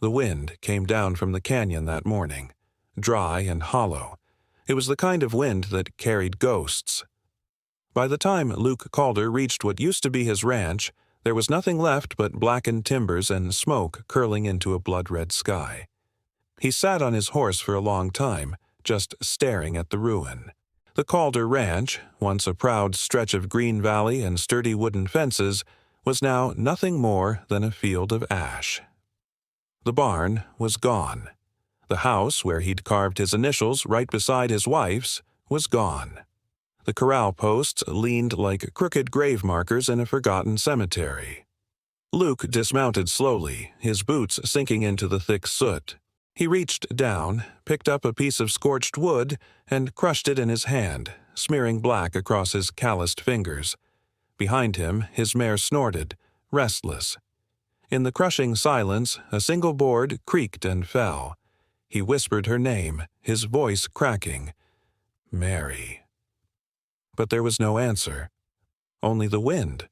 The wind came down from the canyon that morning, dry and hollow. It was the kind of wind that carried ghosts. By the time Luke Calder reached what used to be his ranch, there was nothing left but blackened timbers and smoke curling into a blood-red sky. He sat on his horse for a long time, just staring at the ruin. The Calder Ranch, once a proud stretch of green valley and sturdy wooden fences, was now nothing more than a field of ash. The barn was gone. The house, where he'd carved his initials right beside his wife's, was gone. The corral posts leaned like crooked grave markers in a forgotten cemetery. Luke dismounted slowly, his boots sinking into the thick soot. He reached down, picked up a piece of scorched wood, and crushed it in his hand, smearing black across his calloused fingers. Behind him, his mare snorted, restless. In the crushing silence, a single board creaked and fell. He whispered her name, his voice cracking. Mary. But there was no answer. Only the wind.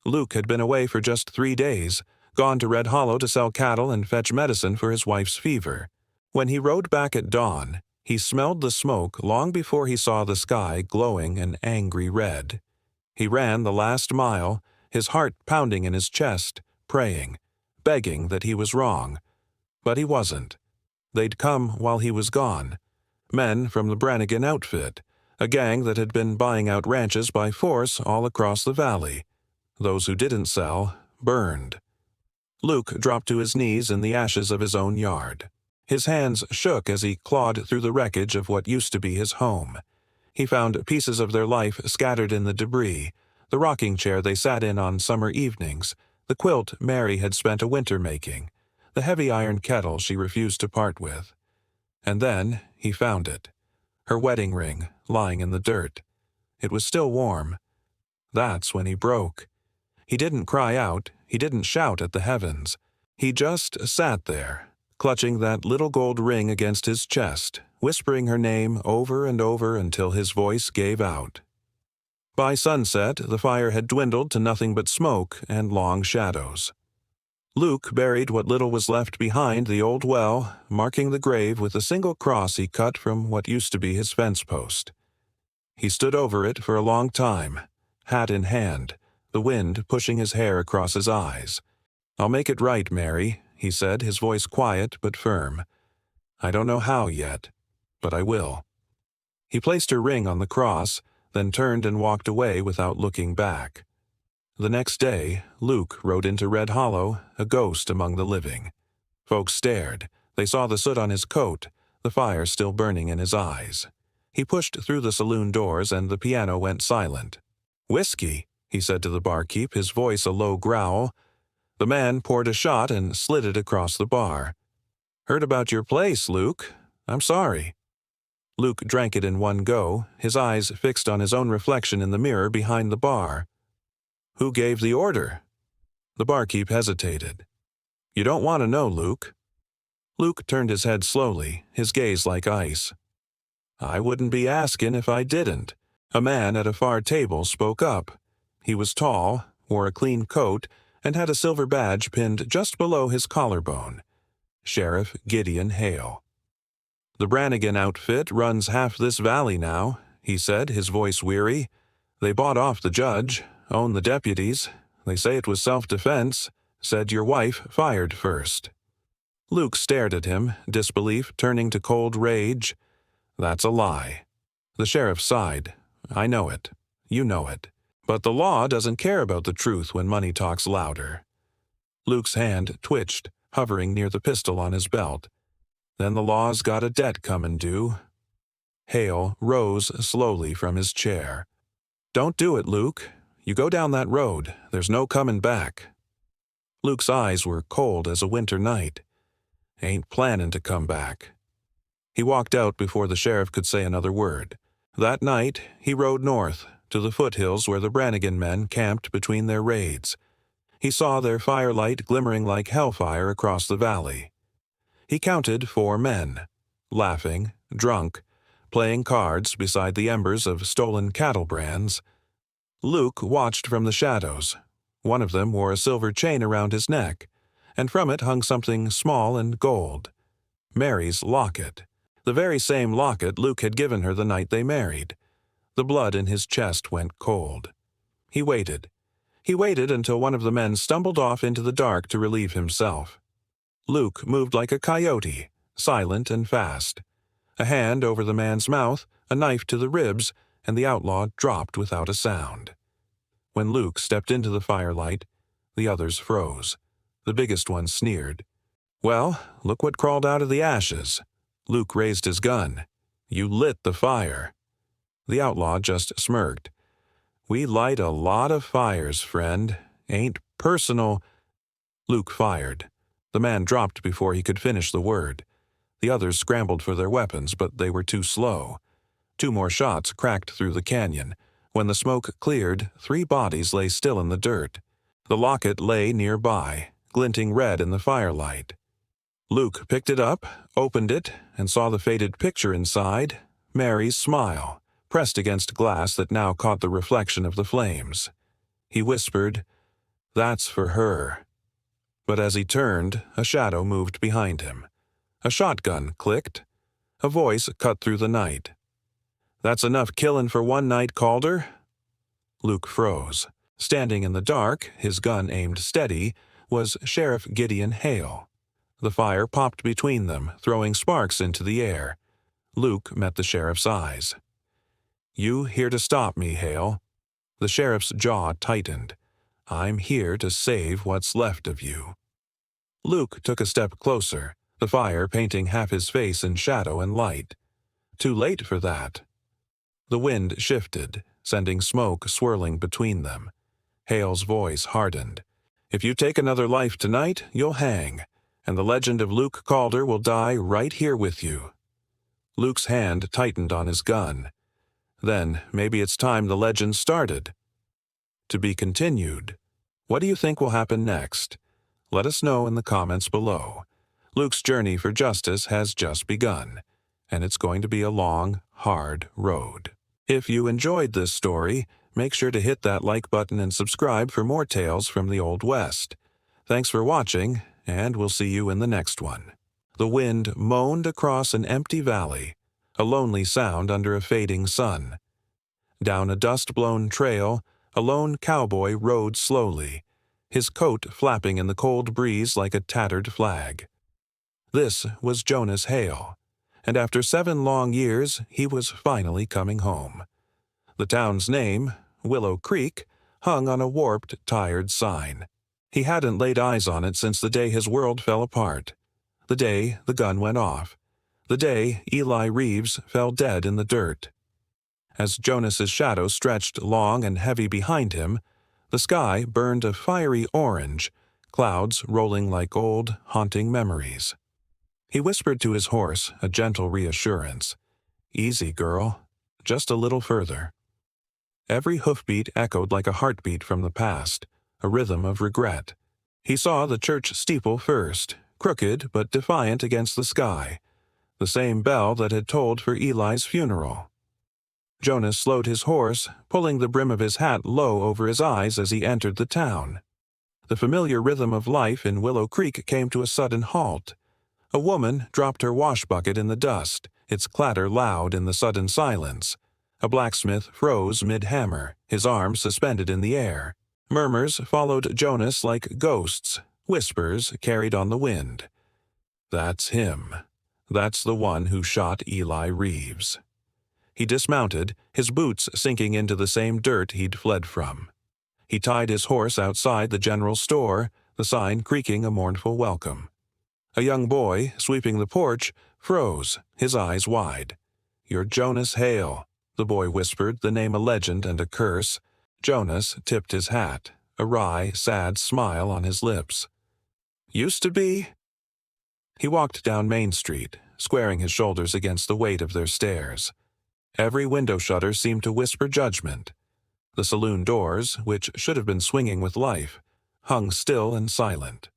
Luke had been away for just 3 days, gone to Red Hollow to sell cattle and fetch medicine for his wife's fever. When he rode back at dawn, he smelled the smoke long before he saw the sky glowing an angry red. He ran the last mile, his heart pounding in his chest, praying, begging that he was wrong. But he wasn't. They'd come while he was gone. Men from the Brannigan outfit, a gang that had been buying out ranches by force all across the valley. Those who didn't sell, burned. Luke dropped to his knees in the ashes of his own yard. His hands shook as he clawed through the wreckage of what used to be his home. He found pieces of their life scattered in the debris, the rocking chair they sat in on summer evenings, the quilt Mary had spent a winter making, the heavy iron kettle she refused to part with. And then he found it. Her wedding ring, lying in the dirt. It was still warm. That's when he broke. He didn't cry out, he didn't shout at the heavens. He just sat there, clutching that little gold ring against his chest, whispering her name over and over until his voice gave out. By sunset, the fire had dwindled to nothing but smoke and long shadows. Luke buried what little was left behind the old well, marking the grave with a single cross he cut from what used to be his fence post. He stood over it for a long time, hat in hand, the wind pushing his hair across his eyes. "I'll make it right, Mary," he said, his voice quiet but firm. "I don't know how yet, but I will." He placed her ring on the cross, then turned and walked away without looking back. The next day, Luke rode into Red Hollow, a ghost among the living. Folks stared. They saw the soot on his coat, the fire still burning in his eyes. He pushed through the saloon doors and the piano went silent. "Whiskey," he said to the barkeep, his voice a low growl. The man poured a shot and slid it across the bar. "Heard about your place, Luke. I'm sorry." Luke drank it in one go, his eyes fixed on his own reflection in the mirror behind the bar. "Who gave the order?" The barkeep hesitated. "You don't want to know, Luke." Luke turned his head slowly, his gaze like ice. "I wouldn't be asking if I didn't." A man at a far table spoke up. He was tall, wore a clean coat, and had a silver badge pinned just below his collarbone. Sheriff Gideon Hale. "The Brannigan outfit runs half this valley now," he said, his voice weary. "They bought off the judge, own the deputies. They say it was self-defense, said your wife fired first." Luke stared at him, disbelief turning to cold rage. "That's a lie." The sheriff sighed. "I know it. You know it. But the law doesn't care about the truth when money talks louder." Luke's hand twitched, hovering near the pistol on his belt. "Then the law's got a debt comin' due." Hale rose slowly from his chair. "Don't do it, Luke. You go down that road. There's no comin' back." Luke's eyes were cold as a winter night. "Ain't plannin' to come back." He walked out before the sheriff could say another word. That night, he rode north, to the foothills where the Brannigan men camped between their raids. He saw their firelight glimmering like hellfire across the valley. He counted 4 men, laughing, drunk, playing cards beside the embers of stolen cattle brands. Luke watched from the shadows. One of them wore a silver chain around his neck, and from it hung something small and gold. Mary's locket. The very same locket Luke had given her the night they married. The blood in his chest went cold. He waited. He waited until one of the men stumbled off into the dark to relieve himself. Luke moved like a coyote, silent and fast. A hand over the man's mouth, a knife to the ribs, and the outlaw dropped without a sound. When Luke stepped into the firelight, the others froze. The biggest one sneered. "Well, look what crawled out of the ashes." Luke raised his gun. "You lit the fire." The outlaw just smirked. "We light a lot of fires, friend. Ain't personal." Luke fired. The man dropped before he could finish the word. The others scrambled for their weapons, but they were too slow. 2 more shots cracked through the canyon. When the smoke cleared, 3 bodies lay still in the dirt. The locket lay nearby, glinting red in the firelight. Luke picked it up, opened it, and saw the faded picture inside, Mary's smile, pressed against glass that now caught the reflection of the flames. He whispered, "That's for her." But as he turned, a shadow moved behind him. A shotgun clicked. A voice cut through the night. "That's enough killin' for one night, Calder?" Luke froze. Standing in the dark, his gun aimed steady, was Sheriff Gideon Hale. The fire popped between them, throwing sparks into the air. Luke met the sheriff's eyes. "You here to stop me, Hale?" The sheriff's jaw tightened. "I'm here to save what's left of you." Luke took a step closer, the fire painting half his face in shadow and light. Too late for that. The wind shifted, sending smoke swirling between them. Hale's voice hardened. "If you take another life tonight, you'll hang, and the legend of Luke Calder will die right here with you." Luke's hand tightened on his gun. "Then maybe it's time the legend started." To be continued. What do you think will happen next? Let us know in the comments below. Luke's journey for justice has just begun, and it's going to be a long, hard road. If you enjoyed this story, make sure to hit that like button and subscribe for more tales from the Old West. Thanks for watching, and we'll see you in the next one. The wind moaned across an empty valley, a lonely sound under a fading sun. Down a dust-blown trail, a lone cowboy rode slowly, his coat flapping in the cold breeze like a tattered flag. This was Jonas Hale, and after 7 long years, he was finally coming home. The town's name, Willow Creek, hung on a warped, tired sign. He hadn't laid eyes on it since the day his world fell apart. The day the gun went off. The day Eli Reeves fell dead in the dirt. As Jonas's shadow stretched long and heavy behind him, the sky burned a fiery orange, clouds rolling like old, haunting memories. He whispered to his horse a gentle reassurance. "Easy, girl. Just a little further." Every hoofbeat echoed like a heartbeat from the past, a rhythm of regret. He saw the church steeple first, crooked but defiant against the sky, the same bell that had tolled for Eli's funeral. Jonas slowed his horse, pulling the brim of his hat low over his eyes as he entered the town. The familiar rhythm of life in Willow Creek came to a sudden halt. A woman dropped her wash bucket in the dust, its clatter loud in the sudden silence. A blacksmith froze mid-hammer, his arms suspended in the air. Murmurs followed Jonas like ghosts, whispers carried on the wind. "That's him. That's the one who shot Eli Reeves." He dismounted, his boots sinking into the same dirt he'd fled from. He tied his horse outside the general store, the sign creaking a mournful welcome. A young boy, sweeping the porch, froze, his eyes wide. "You're Jonas Hale," the boy whispered, the name a legend and a curse. Jonas tipped his hat, a wry, sad smile on his lips. "Used to be?" He walked down Main Street, squaring his shoulders against the weight of their stares. Every window shutter seemed to whisper judgment. The saloon doors, which should have been swinging with life, hung still and silent.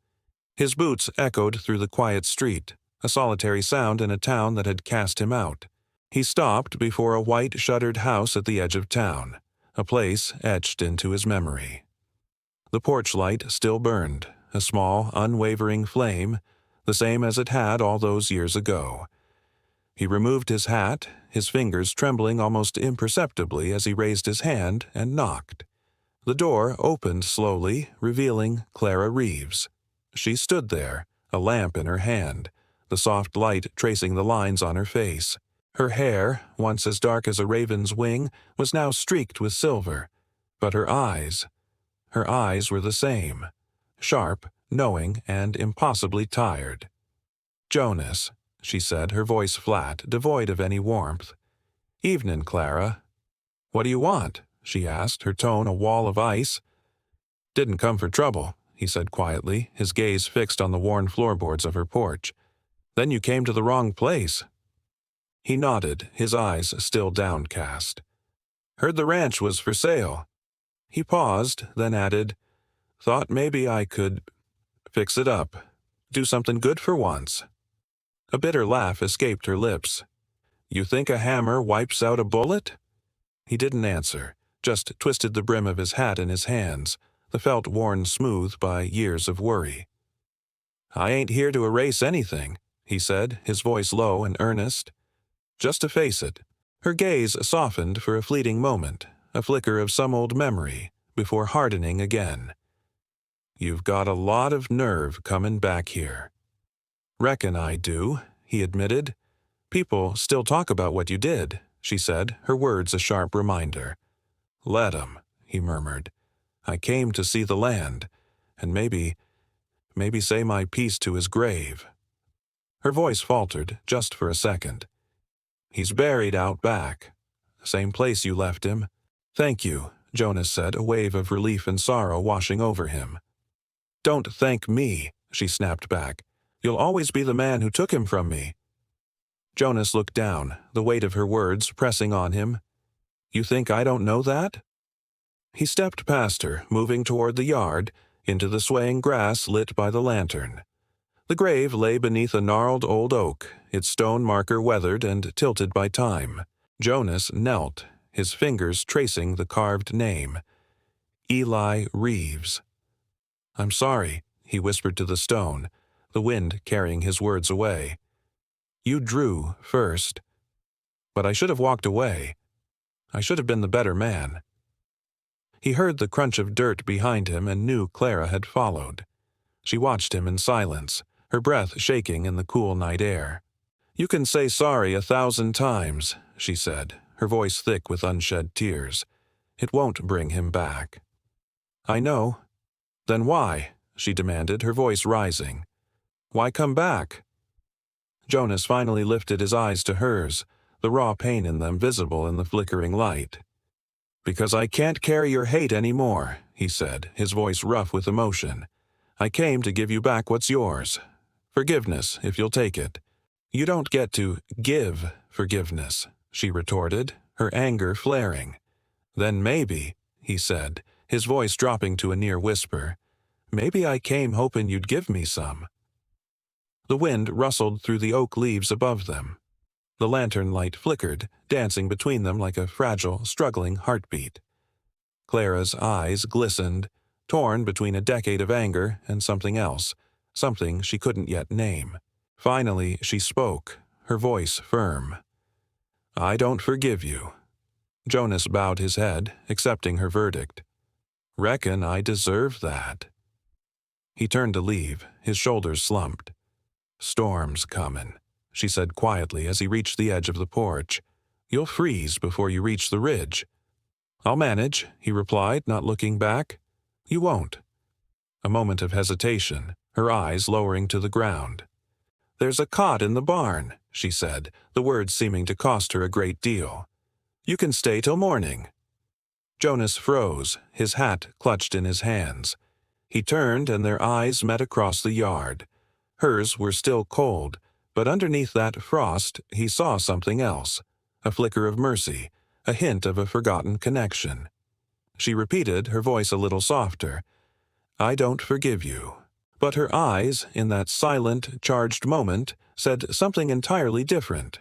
His boots echoed through the quiet street, a solitary sound in a town that had cast him out. He stopped before a white shuttered house at the edge of town, a place etched into his memory. The porch light still burned, a small, unwavering flame, the same as it had all those years ago. He removed his hat, his fingers trembling almost imperceptibly as he raised his hand and knocked. The door opened slowly, revealing Clara Reeves. She stood there, a lamp in her hand, the soft light tracing the lines on her face. Her hair, once as dark as a raven's wing, was now streaked with silver, but her eyes were the same, sharp, knowing, and impossibly tired. "Jonas," she said, her voice flat, devoid of any warmth. "Evenin', Clara." "What do you want?" she asked, her tone a wall of ice. "Didn't come for trouble," he said quietly, his gaze fixed on the worn floorboards of her porch. "Then you came to the wrong place." He nodded, his eyes still downcast. "Heard the ranch was for sale." He paused, then added, "Thought maybe I could fix it up. Do something good for once." A bitter laugh escaped her lips. "You think a hammer wipes out a bullet?" He didn't answer, just twisted the brim of his hat in his hands, the felt worn smooth by years of worry. "I ain't here to erase anything," he said, his voice low and earnest. "Just to face it." Her gaze softened for a fleeting moment, a flicker of some old memory, before hardening again. "You've got a lot of nerve coming back here." "Reckon I do," he admitted. "People still talk about what you did," she said, her words a sharp reminder. "Let 'em," he murmured. "I came to see the land, and maybe say my piece to his grave." Her voice faltered, just for a second. "He's buried out back. Same place you left him." "Thank you," Jonas said, a wave of relief and sorrow washing over him. "Don't thank me," she snapped back. "You'll always be the man who took him from me." Jonas looked down, the weight of her words pressing on him. "You think I don't know that?" He stepped past her, moving toward the yard, into the swaying grass lit by the lantern. The grave lay beneath a gnarled old oak, its stone marker weathered and tilted by time. Jonas knelt, his fingers tracing the carved name. Eli Reeves. "I'm sorry," he whispered to the stone, the wind carrying his words away. "You drew first. But I should have walked away. I should have been the better man." He heard the crunch of dirt behind him and knew Clara had followed. She watched him in silence, her breath shaking in the cool night air. "You can say sorry 1,000 times," she said, her voice thick with unshed tears. "It won't bring him back." "I know." "Then why?" she demanded, her voice rising. "Why come back?" Jonas finally lifted his eyes to hers, the raw pain in them visible in the flickering light. "Because I can't carry your hate anymore," he said, his voice rough with emotion. "I came to give you back what's yours. Forgiveness, if you'll take it." "You don't get to give forgiveness," she retorted, her anger flaring. "Then maybe," he said, his voice dropping to a near whisper, "maybe I came hoping you'd give me some." The wind rustled through the oak leaves above them. The lantern light flickered, dancing between them like a fragile, struggling heartbeat. Clara's eyes glistened, torn between a decade of anger and something else, something she couldn't yet name. Finally, she spoke, her voice firm. "I don't forgive you." Jonas bowed his head, accepting her verdict. "Reckon I deserve that." He turned to leave, his shoulders slumped. "Storm's comin'," she said quietly as he reached the edge of the porch. "You'll freeze before you reach the ridge." "I'll manage," he replied, not looking back. "You won't." A moment of hesitation, her eyes lowering to the ground. "There's a cot in the barn," she said, the words seeming to cost her a great deal. "You can stay till morning." Jonas froze, his hat clutched in his hands. He turned and their eyes met across the yard. Hers were still cold, but underneath that frost he saw something else, a flicker of mercy, a hint of a forgotten connection. She repeated, her voice a little softer, "I don't forgive you." But her eyes, in that silent, charged moment, said something entirely different.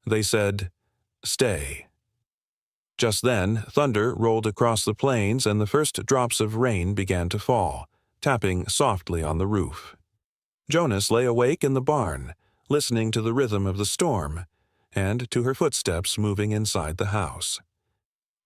They said, "Stay." Just then, thunder rolled across the plains and the first drops of rain began to fall, tapping softly on the roof. Jonas lay awake in the barn, listening to the rhythm of the storm, and to her footsteps moving inside the house.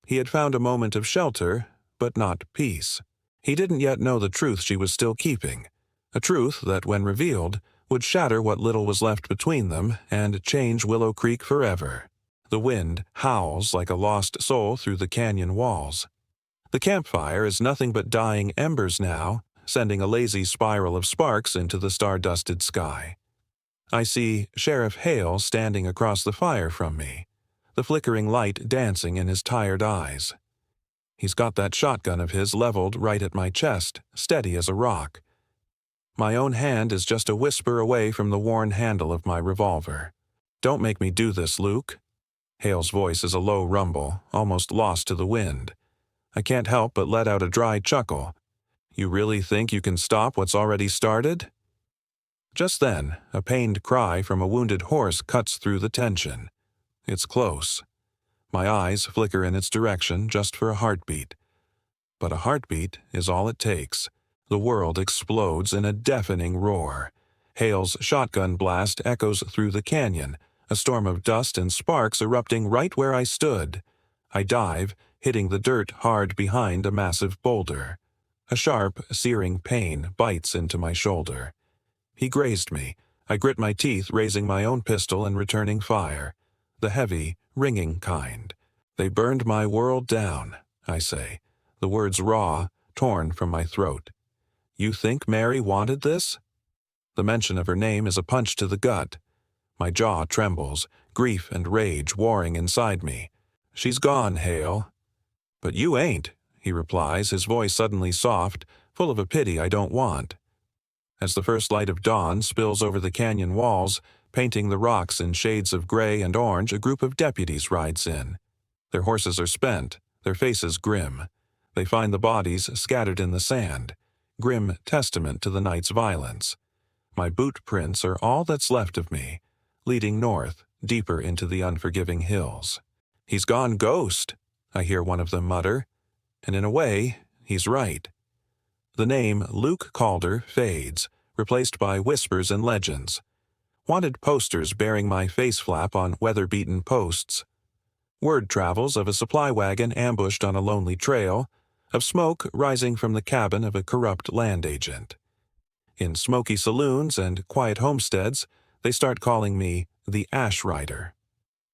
He had found a moment of shelter, but not peace. He didn't yet know the truth she was still keeping, a truth that, when revealed, would shatter what little was left between them and change Willow Creek forever. The wind howls like a lost soul through the canyon walls. The campfire is nothing but dying embers now, sending a lazy spiral of sparks into the star-dusted sky. I see Sheriff Hale standing across the fire from me, the flickering light dancing in his tired eyes. He's got that shotgun of his leveled right at my chest, steady as a rock. My own hand is just a whisper away from the worn handle of my revolver. "Don't make me do this, Luke." Hale's voice is a low rumble, almost lost to the wind. I can't help but let out a dry chuckle. "You really think you can stop what's already started?" Just then, a pained cry from a wounded horse cuts through the tension. It's close. My eyes flicker in its direction just for a heartbeat. But a heartbeat is all it takes. The world explodes in a deafening roar. Hale's shotgun blast echoes through the canyon, a storm of dust and sparks erupting right where I stood. I dive, hitting the dirt hard behind a massive boulder. A sharp, searing pain bites into my shoulder. He grazed me. I grit my teeth, raising my own pistol and returning fire. The heavy, ringing kind. "They burned my world down," I say, the words raw, torn from my throat. "You think Mary wanted this?" The mention of her name is a punch to the gut. My jaw trembles, grief and rage warring inside me. "She's gone, Hale." "But you ain't," he replies, his voice suddenly soft, full of a pity I don't want. As the first light of dawn spills over the canyon walls, painting the rocks in shades of gray and orange, a group of deputies rides in. Their horses are spent, their faces grim. They find the bodies scattered in the sand, grim testament to the night's violence. My boot prints are all that's left of me, leading north, deeper into the unforgiving hills. "He's gone ghost," I hear one of them mutter, and in a way, he's right. The name Luke Calder fades, replaced by whispers and legends. Wanted posters bearing my face flap on weather-beaten posts. Word travels of a supply wagon ambushed on a lonely trail, of smoke rising from the cabin of a corrupt land agent. In smoky saloons and quiet homesteads, they start calling me the Ash Rider.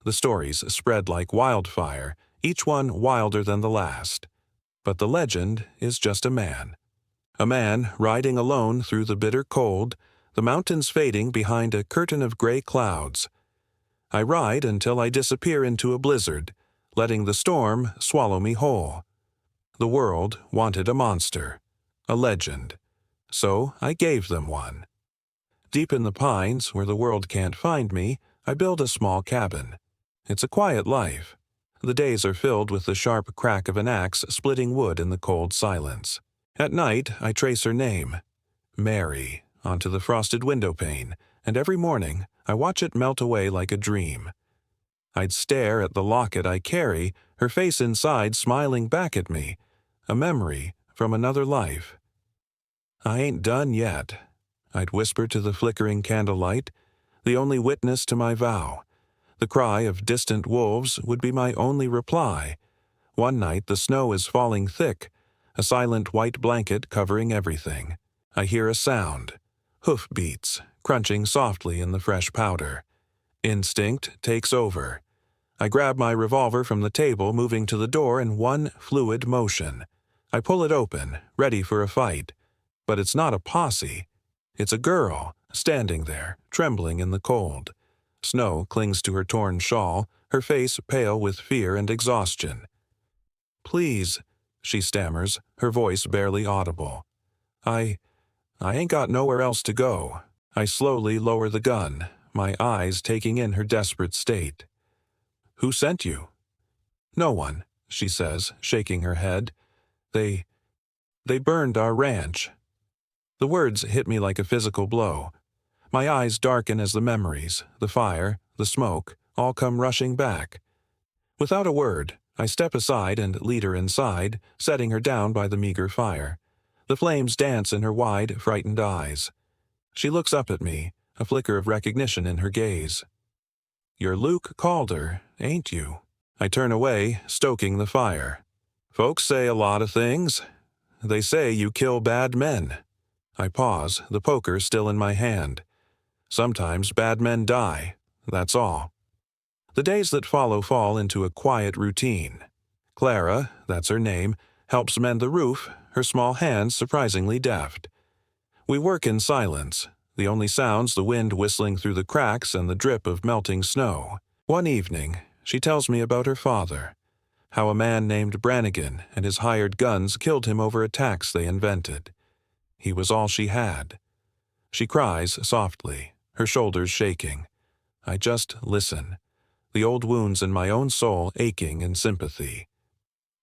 The stories spread like wildfire, each one wilder than the last. But the legend is just a man. A man riding alone through the bitter cold, the mountains fading behind a curtain of gray clouds. I ride until I disappear into a blizzard, letting the storm swallow me whole. The world wanted a monster, a legend. So I gave them one. Deep in the pines, where the world can't find me, I build a small cabin. It's a quiet life. The days are filled with the sharp crack of an axe splitting wood in the cold silence. At night, I trace her name, Mary, onto the frosted windowpane, and every morning I watch it melt away like a dream. I'd stare at the locket I carry, her face inside smiling back at me, a memory from another life. "I ain't done yet," I'd whisper to the flickering candlelight, the only witness to my vow. The cry of distant wolves would be my only reply. One night the snow is falling thick, a silent white blanket covering everything. I hear a sound, hoof beats, crunching softly in the fresh powder. Instinct takes over. I grab my revolver from the table, moving to the door in one fluid motion. I pull it open, ready for a fight. But it's not a posse. It's a girl, standing there, trembling in the cold. Snow clings to her torn shawl, her face pale with fear and exhaustion. "Please," she stammers, her voice barely audible. I ain't got nowhere else to go." I slowly lower the gun, my eyes taking in her desperate state. "Who sent you?" "No one," she says, shaking her head. They burned our ranch." The words hit me like a physical blow. My eyes darken as the memories, the fire, the smoke, all come rushing back. Without a word, I step aside and lead her inside, setting her down by the meager fire. The flames dance in her wide, frightened eyes. She looks up at me, a flicker of recognition in her gaze. "You're Luke Calder, ain't you?" I turn away, stoking the fire. "Folks say a lot of things. They say you kill bad men." I pause, the poker still in my hand. Sometimes bad men die, that's all. The days that follow fall into a quiet routine. Clara, that's her name, helps mend the roof, her small hands surprisingly deft. We work in silence, the only sounds the wind whistling through the cracks and the drip of melting snow. One evening, she tells me about her father, how a man named Brannigan and his hired guns killed him over a tax they invented. He was all she had. She cries softly, her shoulders shaking. I just listen, the old wounds in my own soul aching in sympathy.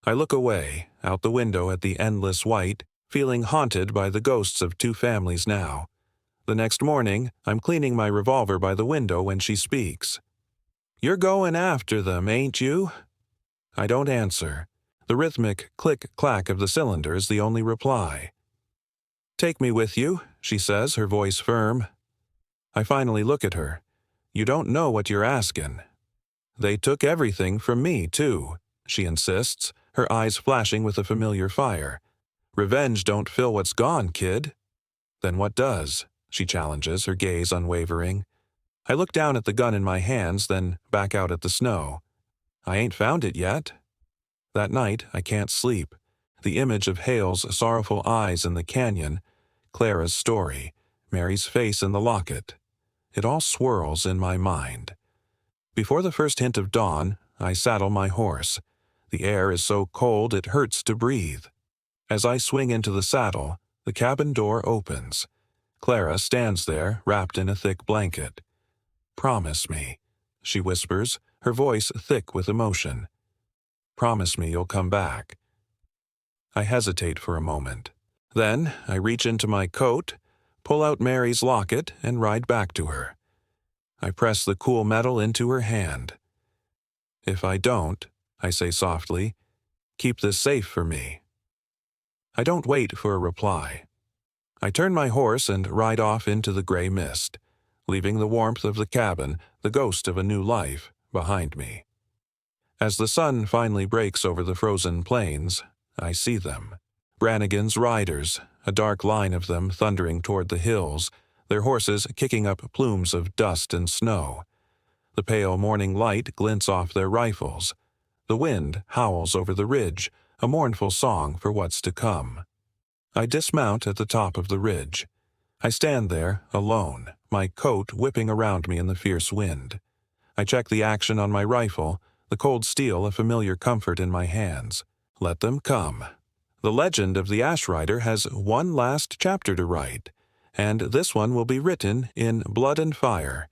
I look away, out the window at the endless white, feeling haunted by the ghosts of two families now. The next morning, I'm cleaning my revolver by the window when she speaks. "You're going after them, ain't you?" I don't answer. The rhythmic click-clack of the cylinder is the only reply. "Take me with you," she says, her voice firm. I finally look at her. "You don't know what you're asking." "They took everything from me, too," she insists, her eyes flashing with a familiar fire. "Revenge don't fill what's gone, kid." "Then what does?" she challenges, her gaze unwavering. I look down at the gun in my hands, then back out at the snow. I ain't found it yet. That night, I can't sleep. The image of Hale's sorrowful eyes in the canyon, Clara's story, Mary's face in the locket. It all swirls in my mind. Before the first hint of dawn, I saddle my horse. The air is so cold it hurts to breathe. As I swing into the saddle, the cabin door opens. Clara stands there, wrapped in a thick blanket. "Promise me," she whispers, her voice thick with emotion. "Promise me you'll come back." I hesitate for a moment. Then I reach into my coat, pull out Mary's locket, and ride back to her. I press the cool metal into her hand. "If I don't," I say softly, "keep this safe for me." I don't wait for a reply. I turn my horse and ride off into the gray mist, leaving the warmth of the cabin, the ghost of a new life, behind me. As the sun finally breaks over the frozen plains, I see them. Brannigan's riders, a dark line of them thundering toward the hills, their horses kicking up plumes of dust and snow. The pale morning light glints off their rifles. The wind howls over the ridge, a mournful song for what's to come. I dismount at the top of the ridge. I stand there, alone, my coat whipping around me in the fierce wind. I check the action on my rifle, the cold steel a familiar comfort in my hands. Let them come. The legend of the Ash Rider has one last chapter to write, and this one will be written in blood and fire.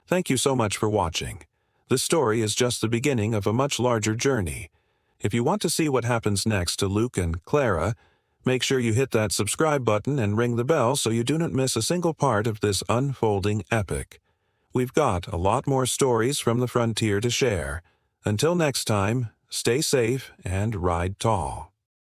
Thank you so much for watching. This story is just the beginning of a much larger journey. If you want to see what happens next to Luke and Clara, make sure you hit that subscribe button and ring the bell so you do not miss a single part of this unfolding epic. We've got a lot more stories from the frontier to share. Until next time, stay safe and ride tall.